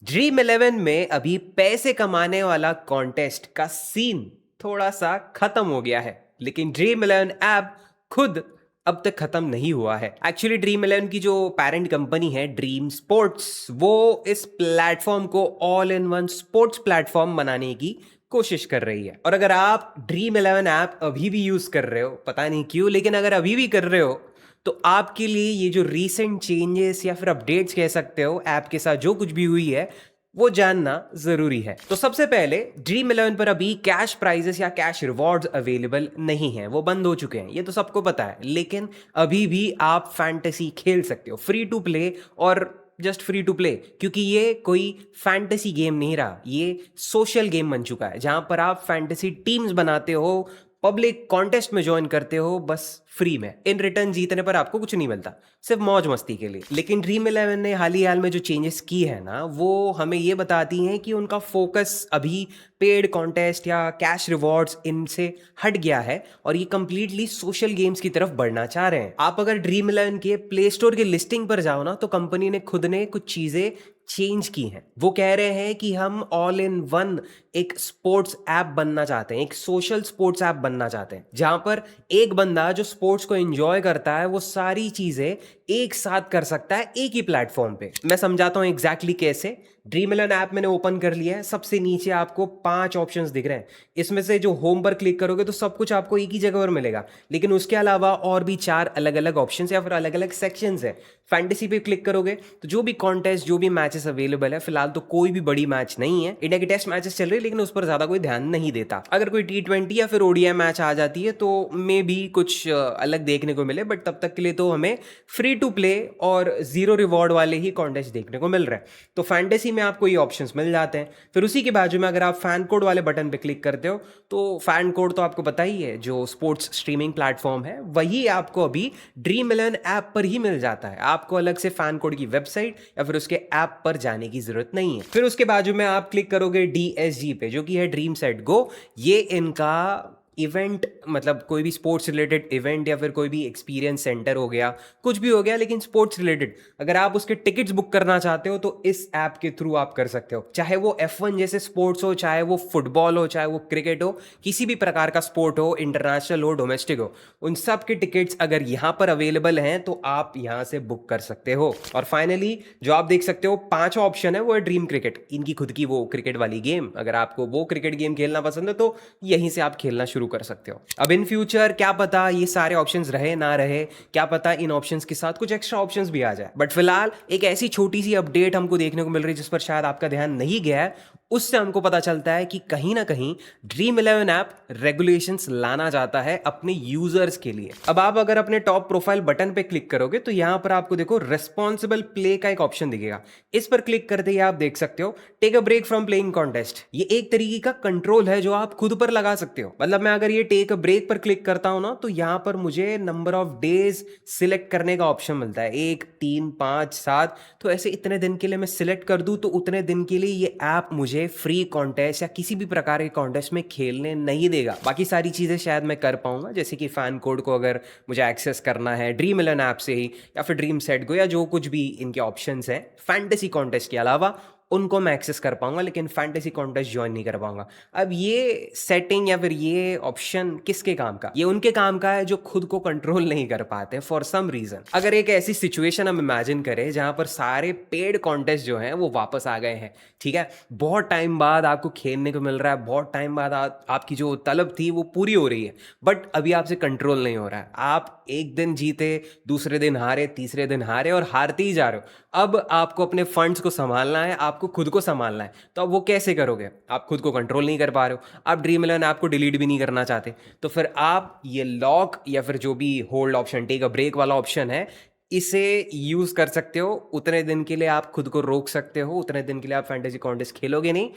Dream eleven में अभी पैसे कमाने वाला कॉन्टेस्ट का सीन थोड़ा सा खत्म हो गया है, लेकिन ड्रीम इलेवन ऐप खुद अब तक खत्म नहीं हुआ है। एक्चुअली ड्रीम इलेवन की जो पेरेंट कंपनी है ड्रीम स्पोर्ट्स, वो इस प्लेटफॉर्म को all in one sports platform बनाने की कोशिश कर रही है। और अगर आप ड्रीम इलेवन ऐप अभी भी यूज कर रहे हो, पता नहीं क्यों, लेकिन अगर अभी भी कर रहे हो तो आपके लिए ये जो रीसेंट चेंजेस या फिर अपडेट्स कह सकते हो ऐप के साथ जो कुछ भी हुई है वो जानना जरूरी है। तो सबसे पहले ड्रीम इलेवन पर अभी कैश प्राइजेस या कैश रिवॉर्ड्स अवेलेबल नहीं है, वो बंद हो चुके हैं, ये तो सबको पता है। लेकिन अभी भी आप फैंटेसी खेल सकते हो फ्री टू प्ले, और जस्ट फ्री टू प्ले, क्योंकि ये कोई फैंटेसी गेम नहीं रहा, ये सोशल गेम बन चुका है जहां पर आप फैंटेसी टीम्स बनाते हो, पब्लिक कॉन्टेस्ट में ज्वाइन करते हो, बस फ्री में। इन रिटर्न जीतने पर आपको कुछ नहीं मिलता, सिर्फ मौज मस्ती के लिए। लेकिन ड्रीम इलेवन ने हाल में जो चेंजेस की है ना, वो हमें ये बताती हैं कि उनका फोकस अभी पेड कॉन्टेस्ट या कैश रिवॉर्ड्स इनसे हट गया है और ये कंप्लीटली सोशल गेम्स की तरफ बढ़ना चाह रहे हैं। आप अगर ड्रीम इलेवन के प्ले स्टोर की लिस्टिंग पर जाओ ना, तो कंपनी ने खुद ने कुछ चीजें चेंज की हैं। वो कह रहे हैं कि हम ऑल इन वन एक स्पोर्ट्स ऐप बनना चाहते हैं, एक सोशल स्पोर्ट्स ऐप बनना चाहते हैं, जहां पर एक बंदा जो स्पोर्ट्स को एंजॉय करता है वो सारी चीजें एक साथ कर सकता है एक ही प्लेटफॉर्म पे। मैं समझाता हूं एग्जैक्टली कैसे। ड्रीम इलेवन ऐप मैंने ओपन कर लिया है। सबसे नीचे आपको 5 ऑप्शंस दिख रहे हैं। इसमें से जो होम पर क्लिक करोगे तो सब कुछ आपको एक ही जगह पर मिलेगा, लेकिन उसके अलावा और भी 4 अलग अलग ऑप्शंस या फिर अलग अलग सेक्शंस है। फैंटेसी पे क्लिक करोगे तो जो भी कॉन्टेस्ट, जो भी मैचेस अवेलेबल है, फिलहाल तो कोई भी बड़ी मैच नहीं है। इंडिया की टेस्ट मैचेस चल रही है, लेकिन उस पर ज्यादा कोई ध्यान नहीं देता। अगर कोई T20 या फिर ओडीआई मैच आ जाती है तो मे भी कुछ अलग देखने को मिले, बट तब तक के लिए तो हमें फ्री टू प्ले और जीरो रिवॉर्ड वाले ही कॉन्टेस्ट देखने को मिल रहे हैं। तो फैंटेसी में आपको ये ऑप्शंस मिल जाते हैं। फिर उसी के बाजू में अगर आप फैन कोड वाले बटन पे क्लिक करते हो, तो फैन कोड तो आपको पता ही है, जो स्पोर्ट्स स्ट्रीमिंग प्लेटफॉर्म है वही आपको अभी ड्रीम इलेवन ऐप पर ही मिल जाता है। आपको अलग से फैन कोड की वेबसाइट या फिर उसके ऐप पर जाने की जरूरत नहीं है। फिर उसके बाजू में आप क्लिक करोगे DSG पे, जो कि है ड्रीम सेट गो। ये इनका इवेंट, मतलब कोई भी स्पोर्ट्स रिलेटेड इवेंट या फिर कोई भी एक्सपीरियंस सेंटर हो गया, कुछ भी हो गया, लेकिन स्पोर्ट्स रिलेटेड अगर आप उसके टिकट्स बुक करना चाहते हो तो इस ऐप के थ्रू आप कर सकते हो। चाहे वो F1 जैसे स्पोर्ट्स हो, चाहे वो फुटबॉल हो, चाहे वो क्रिकेट हो, किसी भी प्रकार का स्पोर्ट हो, इंटरनेशनल हो, डोमेस्टिक हो, उन सब के टिकट्स अगर यहाँ पर अवेलेबल हैं तो आप यहाँ से बुक कर सकते हो। और फाइनली जो आप देख सकते हो 5 ऑप्शन है, वो है ड्रीम क्रिकेट, इनकी खुद की वो क्रिकेट वाली गेम। अगर आपको वो क्रिकेट गेम खेलना पसंद है तो यहीं से आप खेलना शुरू कर सकते हो। अब इन फ्यूचर क्या पता ये सारे ऑप्शंस रहे ना रहे, क्या पता इन ऑप्शंस के साथ कुछ एक्स्ट्रा ऑप्शंस भी आ जाए। बट फिलहाल एक ऐसी छोटी सी अपडेट हमको देखने को मिल रही है जिस पर शायद आपका ध्यान नहीं गया है। उससे हमको पता चलता है कि कहीं ना कहीं ड्रीम इलेवन ऐप रेगुलेशंस लाना चाहता है अपने यूजर्स के लिए। अब आप अगर अपने टॉप प्रोफाइल बटन पे क्लिक करोगे तो यहां पर आपको देखो रेस्पॉन्सिबल प्ले का एक ऑप्शन दिखेगा। इस पर क्लिक करते ही आप देख सकते हो take a break from playing contest. ये एक तरीके का कंट्रोल है जो आप खुद पर लगा सकते हो। मतलब मैं अगर ये टेक अ ब्रेक पर क्लिक करता हूं ना, तो यहां पर मुझे नंबर ऑफ डेज सिलेक्ट करने का ऑप्शन मिलता है, 1, 3, 5, 7। तो ऐसे इतने दिन के लिए मैं सिलेक्ट कर दूं तो उतने दिन के लिए ये ऐप मुझे फ्री कॉन्टेस्ट या किसी भी प्रकार के कॉन्टेस्ट में खेलने नहीं देगा। बाकी सारी चीजें शायद मैं कर पाऊंगा, जैसे कि फैन कोड को अगर मुझे एक्सेस करना है ड्रीम इलेवन ऐप से ही, या फिर ड्रीम सेट को, या जो कुछ भी इनके ऑप्शंस हैं फैंटेसी कॉन्टेस्ट के अलावा, उनको मैं एक्सेस कर पाऊंगा, लेकिन फैंटेसी कॉन्टेस्ट ज्वाइन नहीं कर पाऊंगा। अब ये सेटिंग या फिर ये ऑप्शन किसके काम का? ये उनके काम का है जो खुद को कंट्रोल नहीं कर पाते फॉर सम रीजन। अगर एक ऐसी सिचुएशन हम इमेजिन करें जहां पर सारे पेड कॉन्टेस्ट जो हैं वो वापस आ गए हैं, ठीक है, बहुत टाइम बाद आपको खेलने को मिल रहा है, बहुत टाइम बाद आपकी जो तलब थी वो पूरी हो रही है, बट अभी आपसे कंट्रोल नहीं हो रहा है। आप एक दिन जीते, दूसरे दिन हारे, तीसरे दिन हारे, और हारते ही जा रहे हो। अब आपको अपने फंड्स को संभालना है, आपको खुद को संभालना है। तो अब वो कैसे करोगे? आप खुद को कंट्रोल नहीं कर पा रहे हो, आप ड्रीम इलेवन ऐप को डिलीट भी नहीं करना चाहते, तो फिर आप ये लॉक या फिर जो भी hold option, take a break वाला ऑप्शन है, इसे यूज कर सकते हो। उतने दिन के लिए आप खुद को रोक सकते हो, उतने दिन के लिए आप फैंटेसी कॉन्टेस्ट खेलोगे नहीं।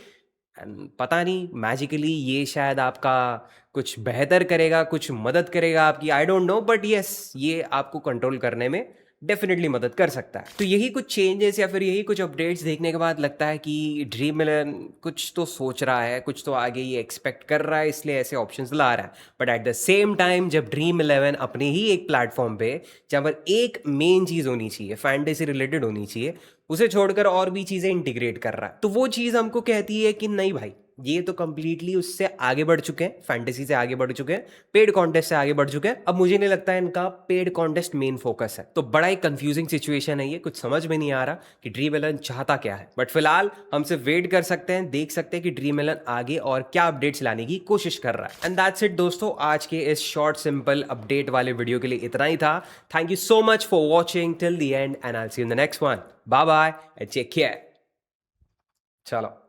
And पता नहीं मैजिकली ये शायद आपका कुछ बेहतर करेगा, कुछ मदद करेगा आपकी, I don't know, but yes, ये आपको कंट्रोल करने में डेफिनेटली मदद कर सकता है। तो यही कुछ चेंजेस या फिर यही कुछ अपडेट्स देखने के बाद लगता है कि ड्रीम इलेवन कुछ तो सोच रहा है, कुछ तो आगे ये एक्सपेक्ट कर रहा है, इसलिए ऐसे ऑप्शंस ला रहा है। But at the same time जब ड्रीम इलेवन अपने ही एक प्लेटफॉर्म पे, जहाँ पर एक मेन चीज़ होनी चाहिए, फैंटेसी रिलेटेड होनी चाहिए, उसे छोड़कर और भी चीज़ें इंटीग्रेट कर रहा है, तो वो चीज़ हमको कहती है कि नहीं भाई, ये तो कंप्लीटली उससे आगे बढ़ चुके हैं, फैंटेसी से आगे बढ़ चुके हैं, पेड कॉन्टेस्ट से आगे बढ़ चुके हैं। अब मुझे नहीं लगता है इनका पेड कॉन्टेस्ट मेन फोकस है। तो बड़ा ही कंफ्यूजिंग सिचुएशन है ये, कुछ समझ में नहीं आ रहा कि ड्रीम इलेवन चाहता क्या है। बट फिलहाल हम सिर्फ वेट कर सकते हैं, देख सकते हैं कि ड्रीम इलेवन आगे और क्या अपडेट्स लाने की कोशिश कर रहा है। एंड दैट्स इट दोस्तों, आज के इस शॉर्ट सिंपल अपडेट वाले वीडियो के लिए इतना ही था। Thank you so much for watching till the end and I will see you in the next one. Bye bye and take care. चलो।